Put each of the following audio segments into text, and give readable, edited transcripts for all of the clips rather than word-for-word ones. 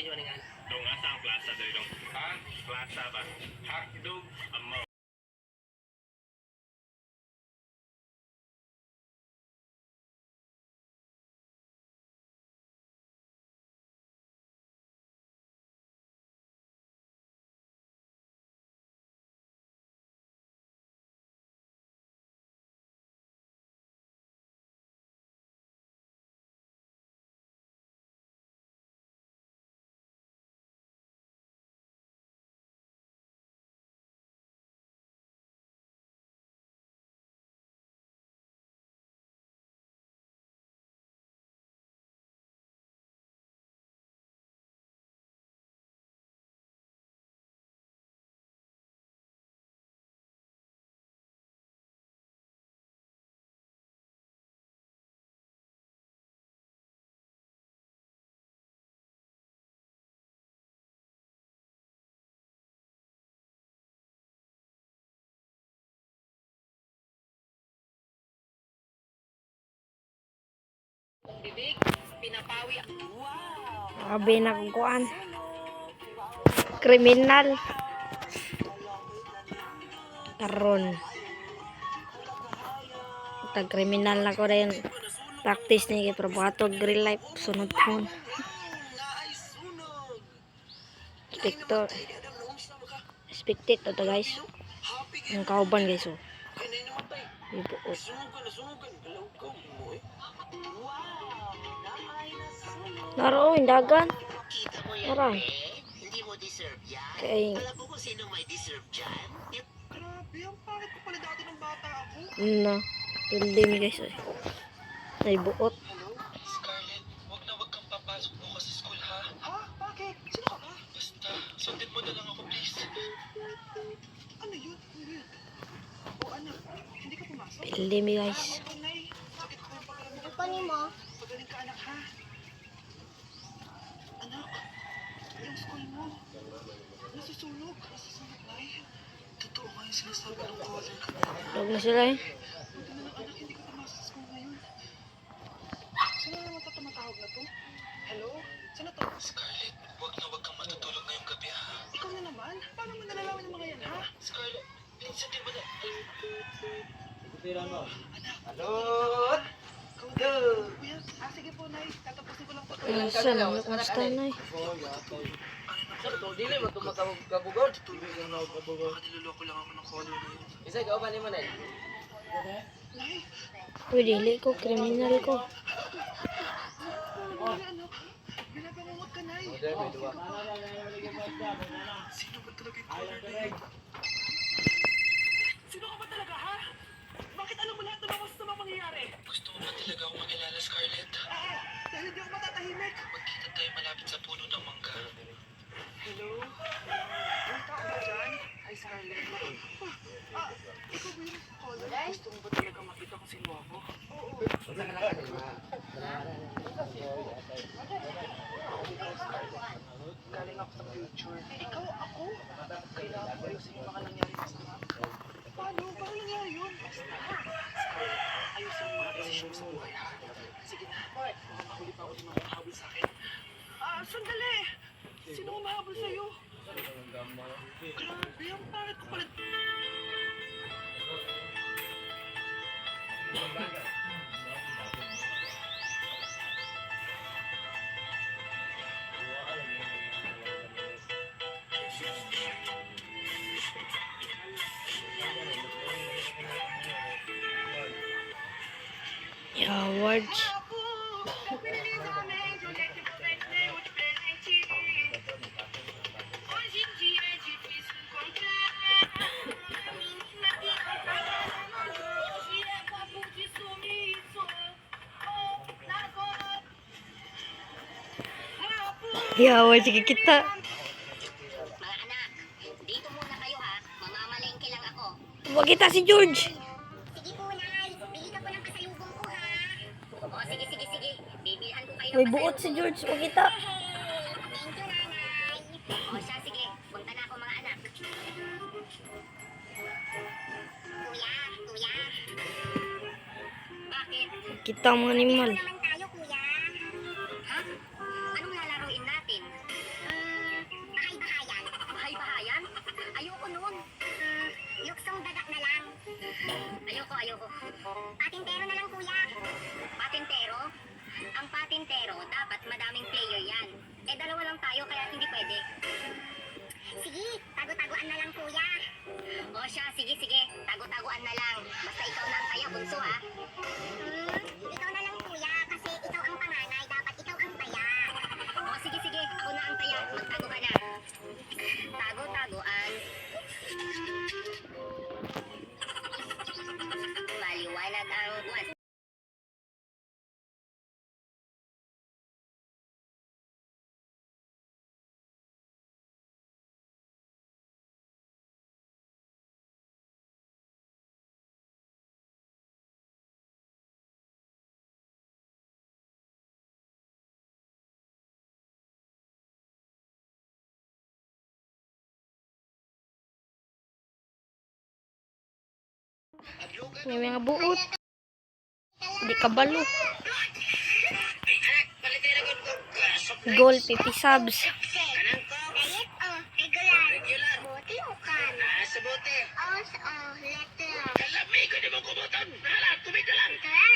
inyo nga. Dong asa ang plaza doy dong? Ha? Plaza ba? Hakdog amaw. Bibig, pinapawi. Wow! Abi nagkuan. Kriminal. Karon. Tag-kriminal na ko rin. Practice ni kay probato real life sunod phone. Spector. Expected to guys. Ang kauban guys oh. Ibuot. Naro, dagan. Aray. Hindi mo deserve yan. Kay Alam mo kung sino may deserve dyan? Grabe, ang pangit ko pala dati ng bata ako. na. Hindi mi guys oh. Ay buot. Scarlett, wag kang papasok bukas sa school ha. Ha? Bakit? Sino ka ba? Basta, sundin mo na lang ako please. Ano yun? O anak, hindi ka pumasok? Hindi mi guys. Opo, Nay. Sakit ko yung pagkaramdam. Ano pa ni mo? Pagaling ka, anak, ha? Anak, yung school mo. Nasusunog. Nasusunog, Nay. Totoo nga yung sinasabi ng caller ka. Huwag na sila eh. Buti na lang, anak, hindi ka pumasok sa school ngayon. Sino naman ito tumatawag na to? Hello? Sino to? Scarlett, wag kang matutulog ngayong gabi ha. Ikaw na naman? Paano mo nalalaman yung mga yan, ha? Scarlett, pinsan din mo na. Alot! Kuya, sige po, Nay. Tatapusin ko lang po. Saan ang kumusta na eh. Sir, to dili mo to magkabugod. Baka niloloko lang ako ng caller na yun. Isa ka ba ni mo nay? Nay! Uy, dili ko. Kriminal ko. Ano nangyari, anak? Binabangungot ka, Nay. Order may duwa. Sino ba talaga yung caller na yun? Sino ka ba talaga, ha? Bakit alam mo lahat ng mga masamang mangyayari? Gusto mo ba talaga akong makilala, Scarlett? Dahil hindi ako matatahimik. Magkita tayo malapit sa puno ng mangga. Hello? May tao ba dyan? Ay, Scarlett. Ikaw ba yung caller? Gusto mo ba talaga makita kung sino ako? Oo. Galing ako sa future. Ikaw ako? Kailangan ko ayusin yung mga nangyari sa sama. Paano? Paano nangyari yun? Basta. Scarlett, ayusin mo mga desisyon mo sa buhay, ha? Sige na. Baka mahuli pa ako ng mga mahabol sa akin. Sandali! Sino umahabol sa'yo? Grabe, ang pangit ko pala. Awards. Awards sige kita. Mga anak, dito muna kayo ha. Mamamalengke lang ako. Huwag kita si George. Sige po, Nay. Bili ka po ng pasalubong ko ha. O, sige. Bibilhan ko kayo ng May buot si George. Huwag kita. Thank you, Nanay. O siya, sige. Punta na ako mga anak. Kuya. Bakit? Kita ang mga animal. Naman tayo, kuya. Ha? Anong lalaruin natin? ayoko. Patintero na lang, kuya. Patintero? Ang patintero, dapat madaming player yan. Eh, dalawa lang tayo, kaya hindi pwede. Sige, tago-taguan na lang, kuya. O siya, sige, sige. Tago-taguan na lang. Basta ikaw na ang taya, bunso, ha? Ikaw na lang, kuya. Kasi ikaw ang panganay. Dapat ikaw ang taya. O, sige, sige. Ako na ang taya. Magtago ka na. Tago-taguan. Maliwanag ang buwan. May mga buot. Di kabalo. Goal 50 subs. Diet o regular? Bote o kan? Sa bote. Letter. Kalamay ko naman kumutan. Hala, tubig ka lang.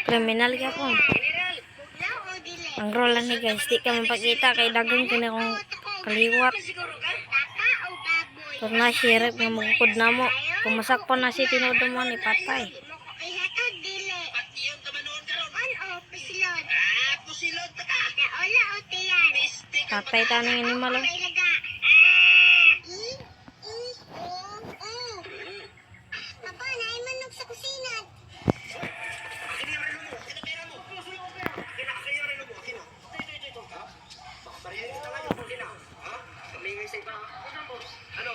Kriminal ka ko. Bugla o dili? Ang role ni guys, di ka mapakita kay dagang kini kong kaliwat. Taka o baboy? Pag na-sheriff nga magkukod na mo. Kumasak pa na si tinood mo ni patay. Ihato dili. Pati yung kamanoon karon. On o pisilod? Pusilod ta ka. Naola o tiyan? Patay taning animal. Oh. Ilaga. Papa, naimanog sa kusina. Kinira mo. Kinapera mo. Kinakaya rin mo. Kina. Ito. Ha? Bariyan kita lang yung kina. Ha? Kamingay sa iba. Ano?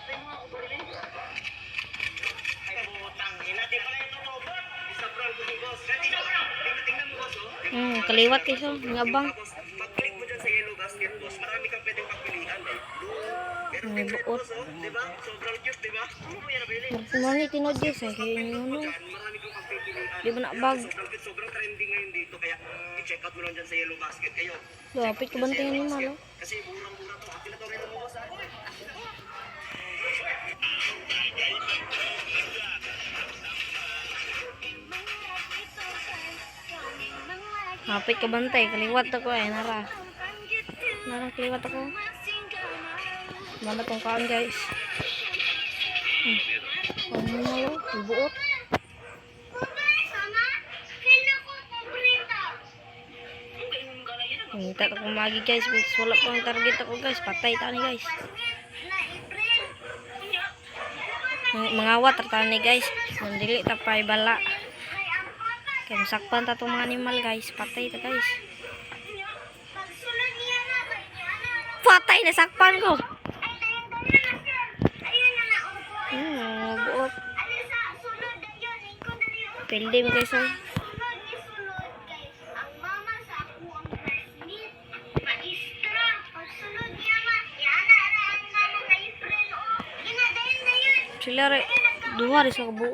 Tayo mo ako barili. Ay putang ina. Di pala ito to. Isa bro ko ni boss. Tingnan mo boss. Kaliwat kayo. Ngabang. Tapos, pag-click mo dyan sa yellow basket, boss, marami kang pwedeng pagpilian. Pero May tingnan, buot. boss, oh, diba? Sobrang cute, diba? Ano mo yan nabili? Kumani tinood guys. Kaya yun no. Dyan, marami kang pagpipilian. Di ba na bag? Sobrang cute, sobrang trending ngayon dito. Kaya, i-check out mo lang dyan sa yellow basket. Kayo, Lapit ka banting animal. Oh. kasi murang-mura to. Akin na to rin mo, boss, ha? Lapit ka bantay. Kaliwat ako eh. Nara. Nara kaliwat ako. Mana tong kaan guys. Ano mo lo? Buot. Minta ako magi guys. Wala pa ang target ako guys. Patay tani guys. Mangawat tani guys. Mandili tapay bala. Kaya masakpan ta tong mga animal guys. Patay ta guys. Patay na sakpan ko. Buot. Pildi mo guys. Oh. Sila re. Duha rin sa kabuo.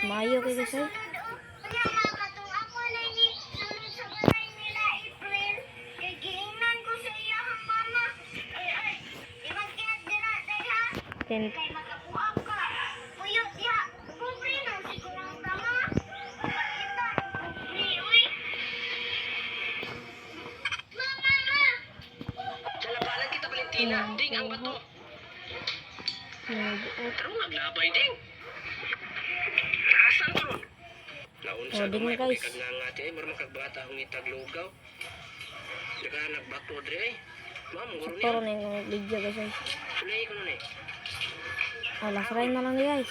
Mayo kayo guys. Oh. Then, Lalabanan kita, Valentina. Ding, ang bato. buot. Pero maglabay, ding. Asan ko ron? Naunsa Oh, ding, gamay ko guys. kay kagngangati ay marang kagbata ang itag lugaw. Daga nagbato dre ay. Ma'am, guro Sakto niya. rin yung video guys. Oh. Sulay ko nun eh. Oh, last round na lang ni guys.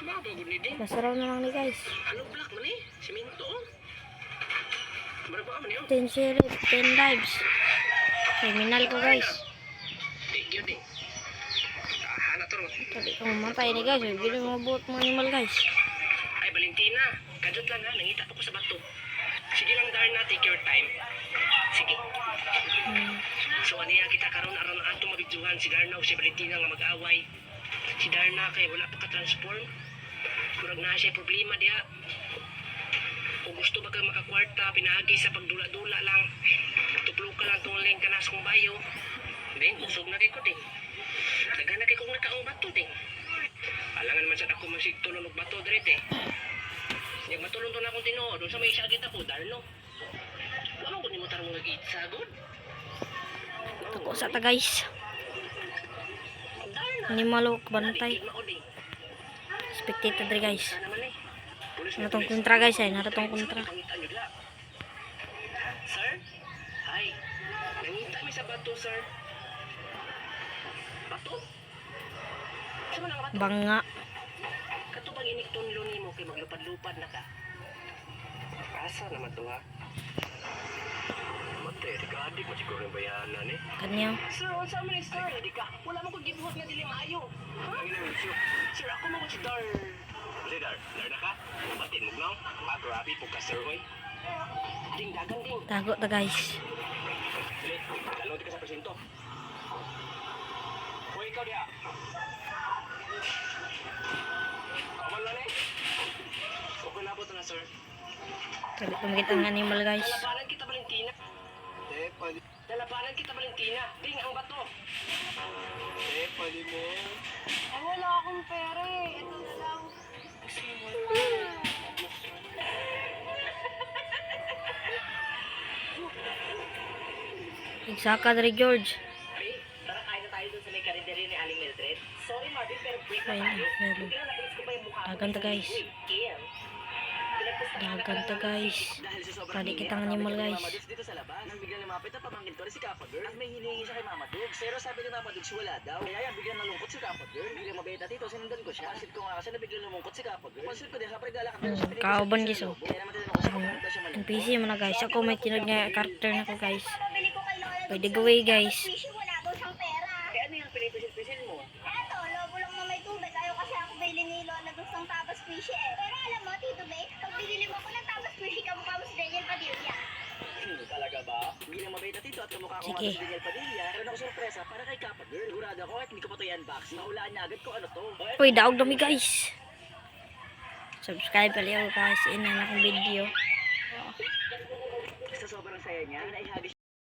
Mabagod ni ding. Last round na lang ni guys. Ano black man eh? Siminto oh. Maraba man yun. 10 series, 10 lives. Criminal ko guys. Thank you ding. Hana to ron. Tadi ka mamatay ni guys. Bili mo buot mga animal guys. Ay, Valentina. Kadot lang ha. Nangita pa ko sa bato. Sige lang Darna, take your time. Sige. So aniya kita karon aron ato mabidjuhan si Darna o si Valentina nga mag-away. Si Darna kay wala pa ka-transform. Murag na siya problema diha. Kung gusto ba ka makakwarta, pinaagi sa pagdula-dula lang. Tuplo ka lang tuling ka na sa kong bayo. Ding, usog na kay ko ding. Nagana kay kong nagkaong bato ding. Alangan naman sa ako masigtulong og bato direct eh. Nya matulong to na akong Tinoo, doon sa may sakit ako, Darno. Wala ko nimo tarong nga gitsa god. Tako sa ta guys. Ini maluk bantay. Spectator dre guys. Naratong kontra guys ay, naratong kontra. Sir? Ay, nangita mi sa bato, sir. Bato? Saan man ang bato? Banga. Katubang iniktunlo nimo kay maglupad-lupad na ka. Asa naman to ha? Matay, di ka adik mo siguro yung bayanan eh. Kanya. Sir, unsa man ni sir? Di ka, wala mo kong gibuhat nga dili maayo. Ang ina mo sir, ako mo si Dar. Si Dar, Dar na ka? Batin mo gnaw? Magrabi po ka sir, oy. Ding dagan ding. Tago ta guys. Dili, kalong di ka sa presinto. Hoy, ikaw diya. Kaman lang eh. Okay na po ito na, sir. Kali pamigit ang animal guys. Lalabanan kita, Valentina. Lalabanan kita, Valentina. Ding, ang bato. Pwede mo. Ay, wala akong pera eh. Ito na lang. Igsaka dre George. Hey, tara kain na tayo dun sa may karinderi ni Aling Mildred. Sorry, Marvin, pero break na Ayun, tayo. meron. Tingnan natin ko pa yung mukha. Dagan ta guys. Dagan ta guys. Pwede kitang animal guys. Dito sa labas, nang biglang lumapit ang pamangkin ko rin si Kappa Girl. At may hinihingi siya kay Mama Dugs. Pero sabi ni Mama Dugs wala daw. Kaya yan, biglang nalungkot si Kappa Girl. Biglang mabeta dito, sinundan ko siya. Pansit ko nga kasi na biglang lumungkot si Kappa Girl. Pansit ko din, kapag galak Kauban guys oh. Kaya naman din ako sa kapag siya Ang PC mo na guys. Ako may tinod nga character na ko guys. Pabili ko kay Lola By the way guys. Fishy, wala daw siyang pera. Kaya ano yung pinipisil-pisil mo? Eto, lobo lang na may tubig. Ayaw kasi ako bili ni Lola doon sa tabas fishy eh. Pero alam mo, Tito Bay, pag binili mo ko ng tabas fishy, kamukha mo si Daniel Padilla. Talaga ba? Biglang mabeta dito at kamukha ko nga Sige. si Daniel Padilla. Meron ako sorpresa para kay Kappa Girl. Sigurado ako kahit hindi ko pa ito i-unboxing. Mahulaan niya agad kung ano to. Uy, daog dami guys. Subscribe pala ako guys. Ina na akong video. Sa sobrang saya niya, naihagis